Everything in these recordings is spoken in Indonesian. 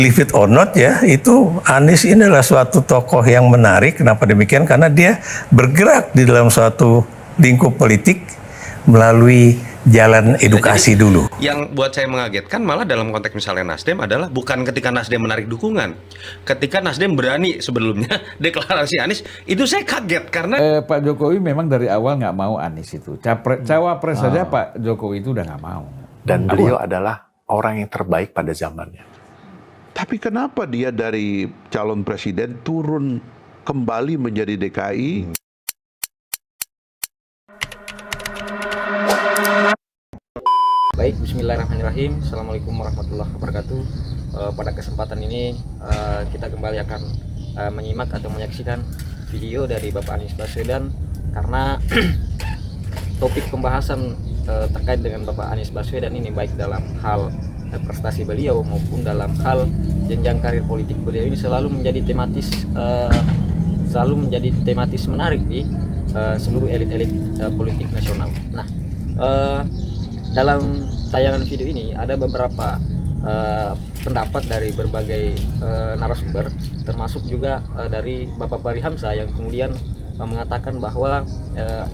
Believe it or not ya, itu Anies ini adalah suatu tokoh yang menarik. Kenapa demikian? Karena dia bergerak di dalam suatu lingkup politik melalui jalan edukasi dulu. Yang buat saya mengagetkan malah dalam konteks misalnya Nasdem adalah bukan ketika Nasdem menarik dukungan. Ketika Nasdem berani sebelumnya deklarasi Anies, itu saya kaget karena Pak Jokowi memang dari awal nggak mau Anies itu. Cawapres saja Pak Jokowi itu udah nggak mau. Dan beliau adalah orang yang terbaik pada zamannya. Tapi kenapa dia dari calon presiden turun kembali menjadi DKI? Baik, bismillahirrahmanirrahim. Assalamualaikum warahmatullahi wabarakatuh. Pada kesempatan ini kita kembali akan menyimak atau menyaksikan video dari Bapak Anies Baswedan karena topik pembahasan terkait dengan Bapak Anies Baswedan ini baik dalam hal prestasi beliau maupun dalam hal jenjang karir politik beliau ini selalu menjadi tematis menarik di seluruh elit-elit politik nasional. Nah, dalam tayangan video ini ada beberapa pendapat dari berbagai narasumber, termasuk juga dari Bapak Fahri Hamzah yang kemudian mengatakan bahwa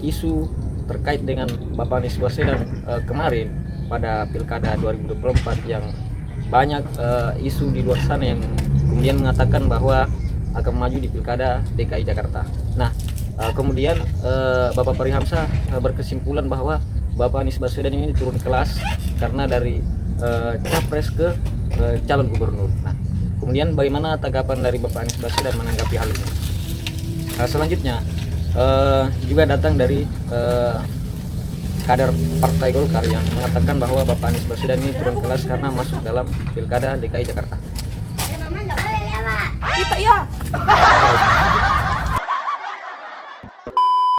isu terkait dengan Bapak Anies Baswedan kemarin pada Pilkada 2024 yang banyak isu di luar sana yang kemudian mengatakan bahwa akan maju di Pilkada DKI Jakarta. Nah, kemudian Bapak Fahri Hamzah berkesimpulan bahwa Bapak Anies Baswedan ini turun kelas karena dari capres ke calon gubernur. Nah, kemudian bagaimana tanggapan dari Bapak Anies Baswedan menanggapi hal ini? Selanjutnya juga datang dari kader Partai Golkar yang mengatakan bahwa Bapak Anies Baswedan ini turun kelas karena masuk dalam Pilkada DKI Jakarta.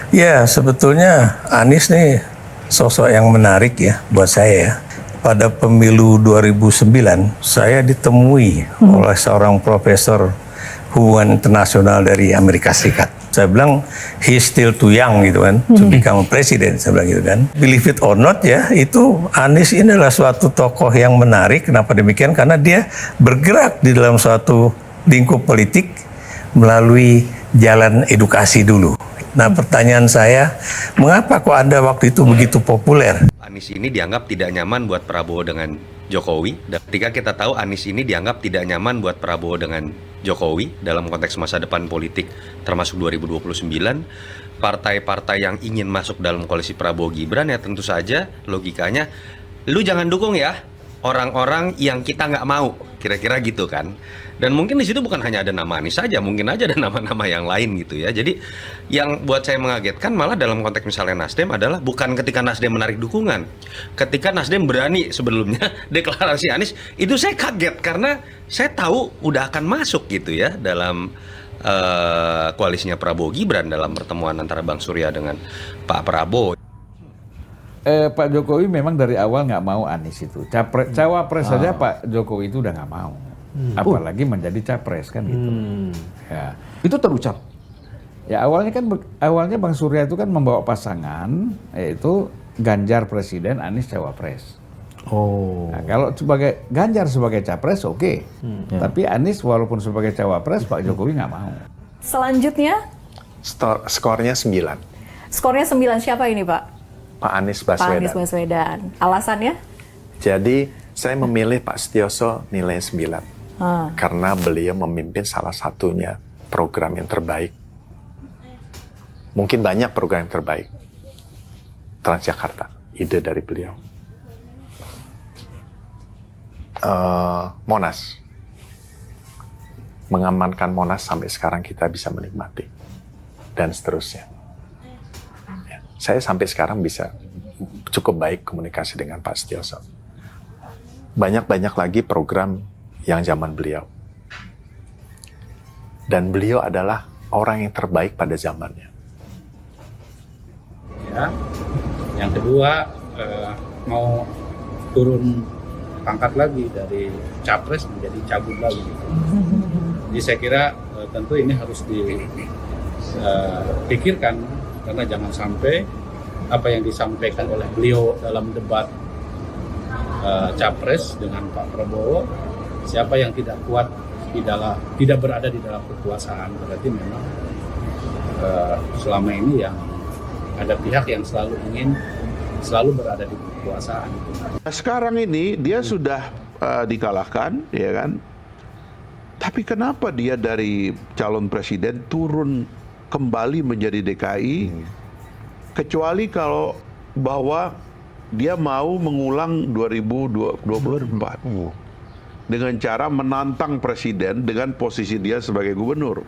Ya, sebetulnya Anies nih sosok yang menarik ya buat saya ya. Pada pemilu 2009, saya ditemui oleh seorang profesor hubungan internasional dari Amerika Serikat. Saya bilang, he's still too young gitu kan, to become president, saya bilang gitu kan. Believe it or not ya, itu Anies ini adalah suatu tokoh yang menarik. Kenapa demikian? Karena dia bergerak di dalam suatu lingkup politik melalui jalan edukasi dulu. Nah, pertanyaan saya, mengapa kok Anda waktu itu begitu populer? Anies ini dianggap tidak nyaman buat Prabowo dengan Jokowi. Dan ketika kita tahu Anies ini dianggap tidak nyaman buat Prabowo dengan Jokowi dalam konteks masa depan politik termasuk 2029, partai-partai yang ingin masuk dalam koalisi Prabowo Gibran ya tentu saja logikanya lu jangan dukung ya orang-orang yang kita nggak mau, kira-kira gitu kan. Dan mungkin di situ bukan hanya ada nama Anies saja, mungkin aja ada nama-nama yang lain gitu ya. Jadi yang buat saya mengagetkan malah dalam konteks misalnya Nasdem adalah bukan ketika Nasdem menarik dukungan. Ketika Nasdem berani sebelumnya deklarasi Anies, itu saya kaget karena saya tahu udah akan masuk gitu ya dalam koalisinya Prabowo Gibran dalam pertemuan antara Bang Surya dengan Pak Prabowo. Pak Jokowi memang dari awal nggak mau Anies itu. Cawapres saja Pak Jokowi itu udah nggak mau. Apalagi menjadi capres kan gitu. Ya. Itu terucap. Ya awalnya Bang Surya itu kan membawa pasangan yaitu Ganjar presiden, Anies cawapres. Oh. Nah, kalau sebagai Ganjar sebagai capres oke. Tapi Anies walaupun sebagai cawapres Pak Jokowi nggak mau. Selanjutnya Skornya 9. skornya 9, siapa ini Pak? Pak Anies Pak Baswedan. Anies Baswedan. Alasannya? Jadi saya memilih Pak Setioso nilai 9. Karena beliau memimpin salah satunya program yang terbaik. Mungkin banyak program yang terbaik. Transjakarta, ide dari beliau. Monas. Mengamankan Monas sampai sekarang kita bisa menikmati. Dan seterusnya. Ya, saya sampai sekarang bisa cukup baik komunikasi dengan Pak Setioso. Banyak-banyak lagi program yang zaman beliau. Dan beliau adalah orang yang terbaik pada zamannya. Ya. Yang kedua, mau turun pangkat lagi dari capres menjadi cagup lagi. Jadi saya kira tentu ini harus dipikirkan karena jangan sampai apa yang disampaikan oleh beliau dalam debat capres dengan Pak Prabowo siapa yang tidak kuat tidak berada di dalam kekuasaan, berarti memang selama ini yang ada pihak yang selalu berada di kekuasaan. Nah, sekarang ini dia sudah dikalahkan, ya kan? Tapi kenapa dia dari calon presiden turun kembali menjadi DKI? Kecuali kalau bahwa dia mau mengulang 2024 dengan cara menantang presiden dengan posisi dia sebagai gubernur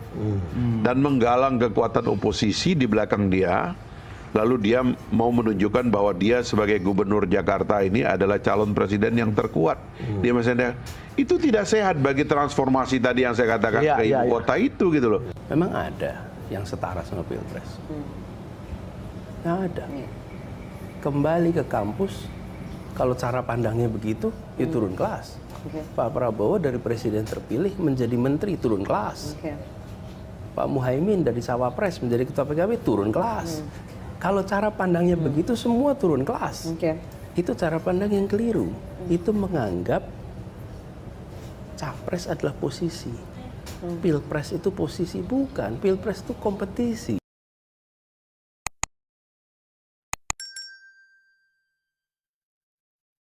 dan menggalang kekuatan oposisi di belakang dia. Lalu dia mau menunjukkan bahwa dia sebagai gubernur Jakarta ini adalah calon presiden yang terkuat. Dia misalnya itu tidak sehat bagi transformasi tadi yang saya katakan ke ibu kota itu gitu loh. Memang ada yang setara sama Pilpres. Nggak ada. Kembali ke kampus, kalau cara pandangnya begitu, ya turun kelas. Pak Prabowo dari presiden terpilih menjadi menteri, turun kelas. Pak Muhaimin dari cawapres menjadi ketua PKB, turun kelas. Kalau cara pandangnya begitu, semua turun kelas. Itu cara pandang yang keliru. Itu menganggap capres adalah posisi. Pilpres itu posisi, bukan. Pilpres itu kompetisi.